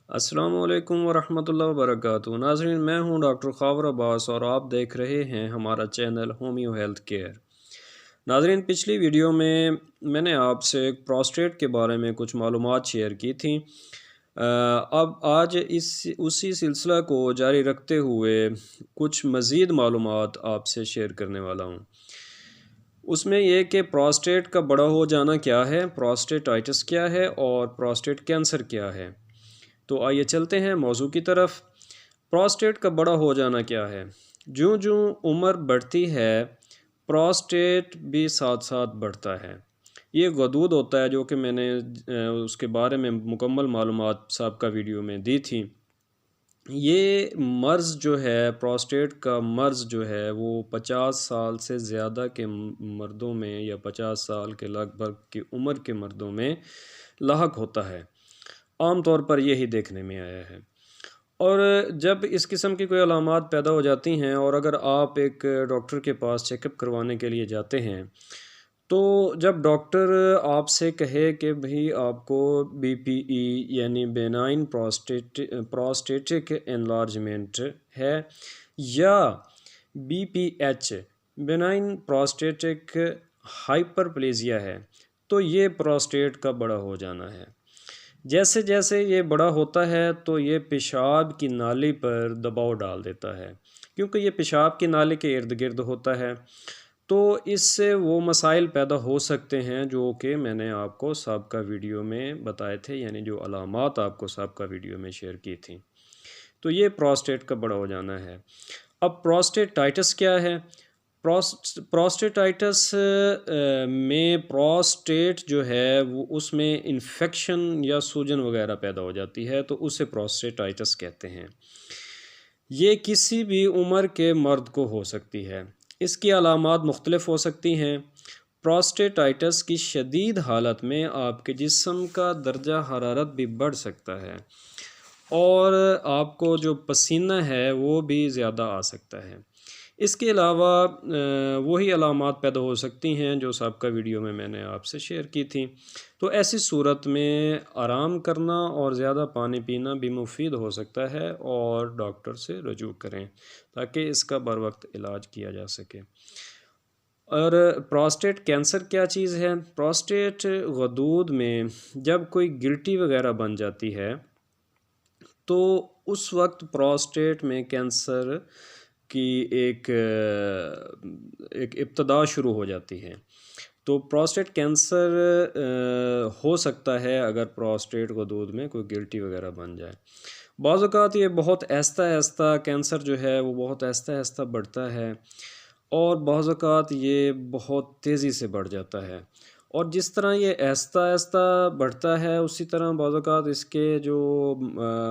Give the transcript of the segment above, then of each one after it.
السلام علیکم ورحمۃ اللہ وبرکاتہ ناظرین، میں ہوں ڈاکٹر خاور عباس اور آپ دیکھ رہے ہیں ہمارا چینل ہومیو ہیلتھ کیئر۔ ناظرین، پچھلی ویڈیو میں نے آپ سے پروسٹیٹ کے بارے میں کچھ معلومات شیئر کی تھیں۔ اب آج اسی سلسلہ کو جاری رکھتے ہوئے کچھ مزید معلومات آپ سے شیئر کرنے والا ہوں۔ اس میں یہ کہ پروسٹیٹ کا بڑا ہو جانا کیا ہے، پروسٹیٹائٹس کیا ہے اور پروسٹیٹ کینسر کیا ہے۔ تو آئیے چلتے ہیں موضوع کی طرف۔ پروسٹیٹ کا بڑا ہو جانا کیا ہے؟ جوں جوں عمر بڑھتی ہے پروسٹیٹ بھی ساتھ ساتھ بڑھتا ہے۔ یہ غدود ہوتا ہے جو کہ میں نے اس کے بارے میں مکمل معلومات سابقہ ویڈیو میں دی تھی۔ یہ مرض جو ہے، پروسٹیٹ کا مرض جو ہے وہ 50 سال سے زیادہ کے مردوں میں یا 50 سال کے لگ بھگ کی عمر کے مردوں میں لاحق ہوتا ہے۔ عام طور پر یہی دیکھنے میں آیا ہے۔ اور جب اس قسم کی کوئی علامات پیدا ہو جاتی ہیں اور اگر آپ ایک ڈاکٹر کے پاس چیک اپ کروانے کے لیے جاتے ہیں، تو جب ڈاکٹر آپ سے کہے کہ بھئی آپ کو بی پی ای یعنی بینائن پروسٹیٹک انلارجمنٹ ہے یا بی پی ایچ بینائن پروسٹیٹک ہائپرپلیزیا ہے، تو یہ پروسٹیٹ کا بڑا ہو جانا ہے۔ جیسے جیسے یہ بڑا ہوتا ہے تو یہ پیشاب کی نالی پر دباؤ ڈال دیتا ہے، کیونکہ یہ پیشاب کی نالی کے ارد گرد ہوتا ہے، تو اس سے وہ مسائل پیدا ہو سکتے ہیں جو کہ میں نے آپ کو سابقہ ویڈیو میں بتائے تھے، یعنی جو علامات آپ کو سابقہ ویڈیو میں شیئر کی تھیں۔ تو یہ پروسٹیٹ کا بڑا ہو جانا ہے۔ اب پروسٹیٹائٹس کیا ہے؟ پروسٹیٹائٹس میں پروسٹیٹ جو ہے وہ اس میں انفیکشن یا سوجن وغیرہ پیدا ہو جاتی ہے، تو اسے پروسٹیٹائٹس کہتے ہیں۔ یہ کسی بھی عمر کے مرد کو ہو سکتی ہے۔ اس کی علامات مختلف ہو سکتی ہیں۔ پروسٹیٹائٹس کی شدید حالت میں آپ کے جسم کا درجہ حرارت بھی بڑھ سکتا ہے اور آپ کو جو پسینہ ہے وہ بھی زیادہ آ سکتا ہے۔ اس کے علاوہ وہی علامات پیدا ہو سکتی ہیں جو سابقہ ویڈیو میں نے آپ سے شیئر کی تھیں۔ تو ایسی صورت میں آرام کرنا اور زیادہ پانی پینا بھی مفید ہو سکتا ہے اور ڈاکٹر سے رجوع کریں تاکہ اس کا بر وقت علاج کیا جا سکے۔ اور پروسٹیٹ کینسر کیا چیز ہے؟ پروسٹیٹ غدود میں جب کوئی گلٹی وغیرہ بن جاتی ہے تو اس وقت پروسٹیٹ میں کینسر کی ایک ابتدا شروع ہو جاتی ہے۔ تو پروسٹیٹ کینسر ہو سکتا ہے اگر پروسٹیٹ غدود میں کوئی گلٹی وغیرہ بن جائے۔ بعض اوقات یہ بہت آہستہ آہستہ کینسر جو ہے وہ بہت آہستہ آہستہ بڑھتا ہے اور بعض اوقات یہ بہت تیزی سے بڑھ جاتا ہے، اور جس طرح یہ آہستہ آہستہ بڑھتا ہے اسی طرح بعض اوقات اس کے جو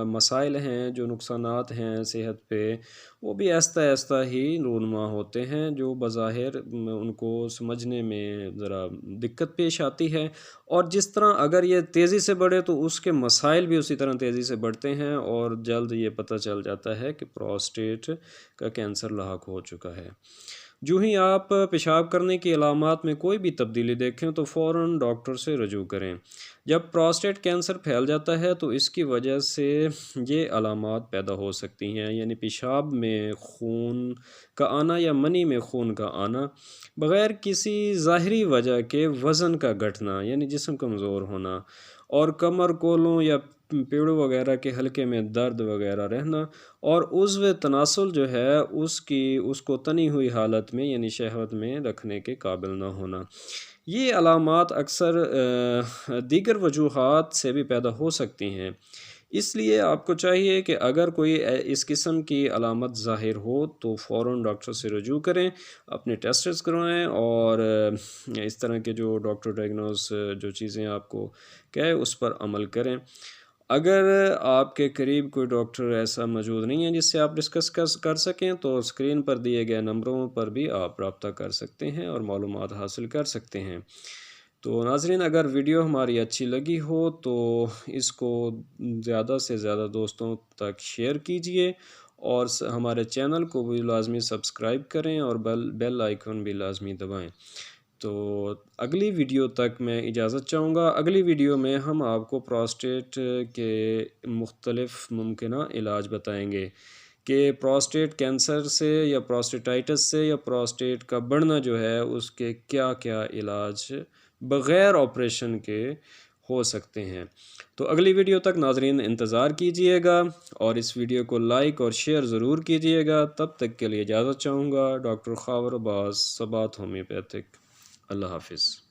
مسائل ہیں، جو نقصانات ہیں صحت پہ، وہ بھی آہستہ آہستہ ہی رونما ہوتے ہیں، جو بظاہر ان کو سمجھنے میں ذرا دقت پیش آتی ہے۔ اور جس طرح اگر یہ تیزی سے بڑھے تو اس کے مسائل بھی اسی طرح تیزی سے بڑھتے ہیں اور جلد یہ پتہ چل جاتا ہے کہ پروسٹیٹ کا کینسر لاحق ہو چکا ہے۔ جو ہی آپ پیشاب کرنے کی علامات میں کوئی بھی تبدیلی دیکھیں تو فوراً ڈاکٹر سے رجوع کریں۔ جب پروسٹیٹ کینسر پھیل جاتا ہے تو اس کی وجہ سے یہ علامات پیدا ہو سکتی ہیں، یعنی پیشاب میں خون کا آنا یا منی میں خون کا آنا، بغیر کسی ظاہری وجہ کے وزن کا گھٹنا یعنی جسم کمزور ہونا، اور کمر، کولوں یا پیڑوں وغیرہ کے حلقے میں درد وغیرہ رہنا، اور عضو تناسل جو ہے اس کو تنی ہوئی حالت میں یعنی شہوت میں رکھنے کے قابل نہ ہونا۔ یہ علامات اکثر دیگر وجوہات سے بھی پیدا ہو سکتی ہیں، اس لیے آپ کو چاہیے کہ اگر کوئی اس قسم کی علامت ظاہر ہو تو فوراً ڈاکٹر سے رجوع کریں، اپنے ٹیسٹس کروائیں اور اس طرح کے جو ڈاکٹر ڈائگنوز جو چیزیں آپ کو کہے اس پر عمل کریں۔ اگر آپ کے قریب کوئی ڈاکٹر ایسا موجود نہیں ہے جس سے آپ ڈسکس کر سکیں تو اسکرین پر دیے گئے نمبروں پر بھی آپ رابطہ کر سکتے ہیں اور معلومات حاصل کر سکتے ہیں۔ تو ناظرین، اگر ویڈیو ہماری اچھی لگی ہو تو اس کو زیادہ سے زیادہ دوستوں تک شیئر کیجئے اور ہمارے چینل کو بھی لازمی سبسکرائب کریں اور بیل آئیکن بھی لازمی دبائیں۔ تو اگلی ویڈیو تک میں اجازت چاہوں گا. اگلی ویڈیو میں ہم آپ کو پراسٹیٹ کے مختلف ممکنہ علاج بتائیں گے کہ پراسٹیٹ کینسر سے یا پراسٹیٹائٹس سے یا پراسٹیٹ کا بڑھنا جو ہے اس کے کیا کیا علاج بغیر آپریشن کے ہو سکتے ہیں. تو اگلی ویڈیو تک ناظرین انتظار کیجئے گا اور اس ویڈیو کو لائک اور شیئر ضرور کیجئے گا. تب تک کے لیے اجازت چاہوں گا. ڈاکٹر خاور عباس، ثبات ہومیوپیتھک. اللہ حافظ.